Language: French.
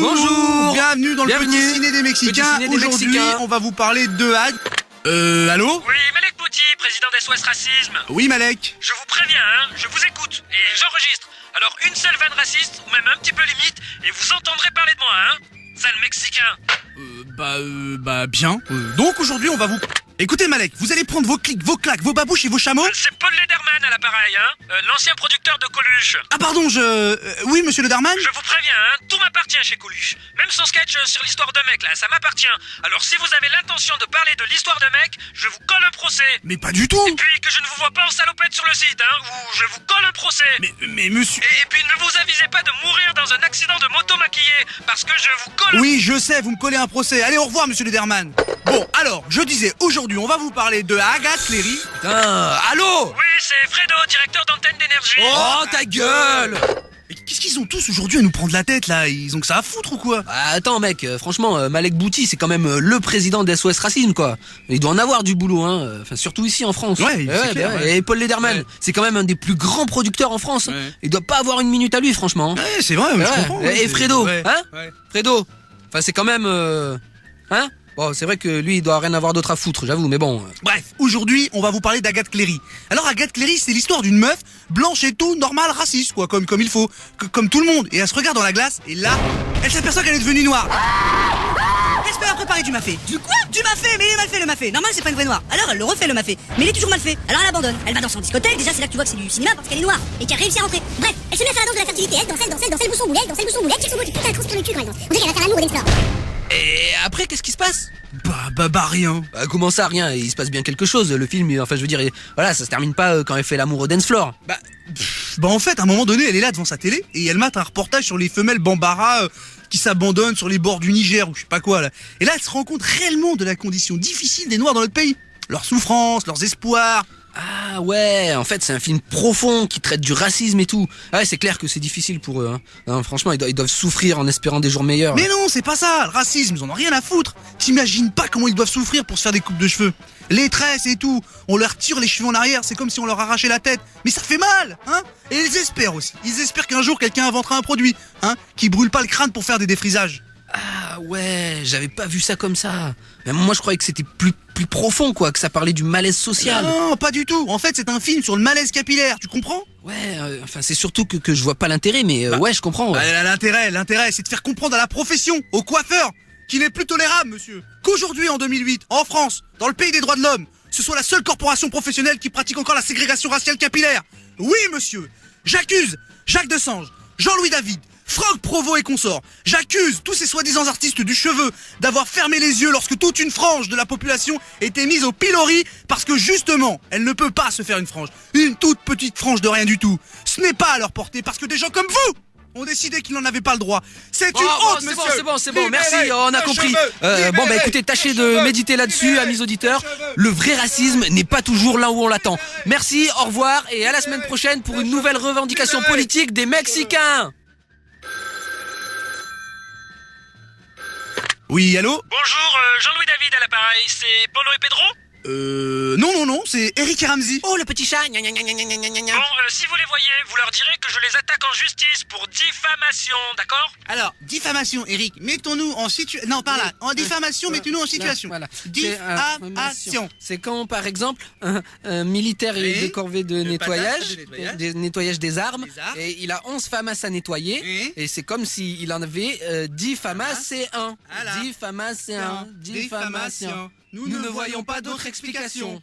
Bonjour. Bienvenue dans le Bienvenue. petit ciné des Mexicains. Petit ciné des Aujourd'hui, Mexicains. on va vous parler de allô? Oui, Malek Bouti, président d'SOS Racisme. Oui, Malek. Je vous préviens, je vous écoute et j'enregistre. Alors une seule vanne raciste, ou même un petit peu limite, et vous entendrez parler de moi, Sale Mexicain. Bien. Donc aujourd'hui, on va vous... Écoutez, Malek, vous allez prendre vos clics, vos claques, vos babouches et vos chameaux. C'est Paul Lederman à l'appareil, l'ancien producteur de Coluche. Ah pardon, oui, monsieur le Darman. Je vous préviens, tout m'appartient chez Coluche. Même son sketch sur l'histoire de mec, là, ça m'appartient. Alors si vous avez l'intention de parler de l'histoire de mec, je vous colle un procès. Mais pas du tout. Et puis que je ne vous vois pas en salopette sur le site, ou je vous colle un procès. Mais monsieur... Et puis ne vous avisez pas de mourir dans un accident de moto maquillé, parce que je vous colle... Oui, je sais, vous me collez un procès. Allez, au revoir, monsieur le Darman. Bon, alors, je disais, aujourd'hui, on va vous parler de Agathe Cléry. Putain, allô? Oui, c'est Fredo, directeur d'antenne d'énergie. Oh, ta gueule! Mais qu'est-ce qu'ils ont tous aujourd'hui à nous prendre la tête, là? Ils ont que ça à foutre ou quoi? Ah, attends mec, franchement, Malek Bouti c'est quand même le président d'SOS Racisme quoi. Il doit en avoir du boulot enfin surtout ici en France. Ouais, c'est clair, ouais. Et Paul Lederman, Ouais. c'est quand même un des plus grands producteurs en France. Ouais. Il doit pas avoir une minute à lui franchement. Ouais, c'est vrai, mais je Ouais. comprends. ouais, Et Fredo, ouais. Ouais. Fredo. Enfin c'est quand même Bon, c'est vrai que lui il doit rien avoir d'autre à foutre, j'avoue, mais bon. Bref, aujourd'hui, on va vous parler d'Agathe Cléry. Alors Agathe Cléry, c'est l'histoire d'une meuf blanche et tout, normale, raciste quoi, comme il faut, comme tout le monde. Et elle se regarde dans la glace et là, elle s'aperçoit qu'elle est devenue noire. J'espère avoir préparé du mafé. Du quoi? Du mafé, mais il est mal fait le mafé. Normal, c'est pas une vraie noire. Alors elle le refait le mafé. Mais il est toujours mal fait. Alors elle abandonne. Elle va dans son discothèque. Déjà, c'est là que tu vois que c'est du cinéma parce qu'elle est noire et qu'elle a réussi à rentrer. Bref, elle se met à faire la danse de la fertilité. Elle danse, le bouchon roulé, elle danse, le bouchon roulé. Elle tire son bout qui putain, elle transpire le cul quand elle danse. On dirait qu'elle va faire l'amour d'Explore. Et après qu'est-ce qui se passe? Rien. Bah, comment ça, rien? Il se passe bien quelque chose. Le film, enfin je veux dire, voilà, ça se termine pas quand elle fait l'amour au dance floor. Bah en fait, à un moment donné, elle est là devant sa télé et elle mate un reportage sur les femelles Bambara qui s'abandonnent sur les bords du Niger ou je sais pas quoi là. Et là, elle se rend compte réellement de la condition difficile des Noirs dans notre pays. Leurs souffrances, leurs espoirs. Ah ouais, en fait c'est un film profond qui traite du racisme et tout. Ah ouais, c'est clair que c'est difficile pour eux. Non, franchement, ils doivent souffrir en espérant des jours meilleurs. Mais non, c'est pas ça, le racisme, ils en ont rien à foutre. T'imagines pas comment ils doivent souffrir pour se faire des coupes de cheveux. Les tresses et tout, on leur tire les cheveux en arrière, c'est comme si on leur arrachait la tête. Mais ça fait mal, Et ils espèrent aussi. Ils espèrent qu'un jour quelqu'un inventera un produit, qui brûle pas le crâne pour faire des défrisages. Ah ouais, j'avais pas vu ça comme ça. Mais moi je croyais que c'était plus profond quoi, que ça parlait du malaise social. Non, pas du tout. En fait, c'est un film sur le malaise capillaire, tu comprends? Ouais, enfin c'est surtout que je vois pas l'intérêt, mais ouais, je comprends. Ouais. L'intérêt, c'est de faire comprendre à la profession, aux coiffeurs, qu'il n'est plus tolérable, monsieur, qu'aujourd'hui, en 2008, en France, dans le pays des droits de l'homme, ce soit la seule corporation professionnelle qui pratique encore la ségrégation raciale capillaire. Oui, monsieur, j'accuse Jacques Desange, Jean-Louis David, Franck Provost et consorts. J'accuse tous ces soi-disant artistes du cheveu d'avoir fermé les yeux lorsque toute une frange de la population était mise au pilori parce que justement, elle ne peut pas se faire une frange. Une toute petite frange de rien du tout. Ce n'est pas à leur portée parce que des gens comme vous ont décidé qu'ils n'en avaient pas le droit. C'est une honte, monsieur. C'est bon, merci, on a compris. Bon bah écoutez, tâchez de méditer là-dessus, amis auditeurs. Le vrai racisme n'est pas toujours là où on l'attend. Merci, au revoir et à la semaine prochaine pour une nouvelle revendication politique des Mexicains. Oui, allô? Bonjour, Jean-Louis David à l'appareil, c'est Polo et Pedro? Non, c'est Eric et Ramsey. Oh le petit chat. Gna, gna, gna, gna, gna, gna, gna, gna. Bon, si vous les voyez, vous leur direz que je les attaque en justice pour diffamation, d'accord? Alors, diffamation, Eric, mettons-nous en situation... Non, par là, en diffamation, mettons-nous en situation. Voilà. Diffamation. C'est quand, par exemple, un militaire est décorvé de nettoyage, nettoyage des armes, et il a 11 FAMAS à nettoyer, et c'est comme s'il en avait 10 FAMAS et 1. Voilà. 10 FAMAS et 1. 10 FAMAS et 1. Nous ne voyons pas d'autre explication.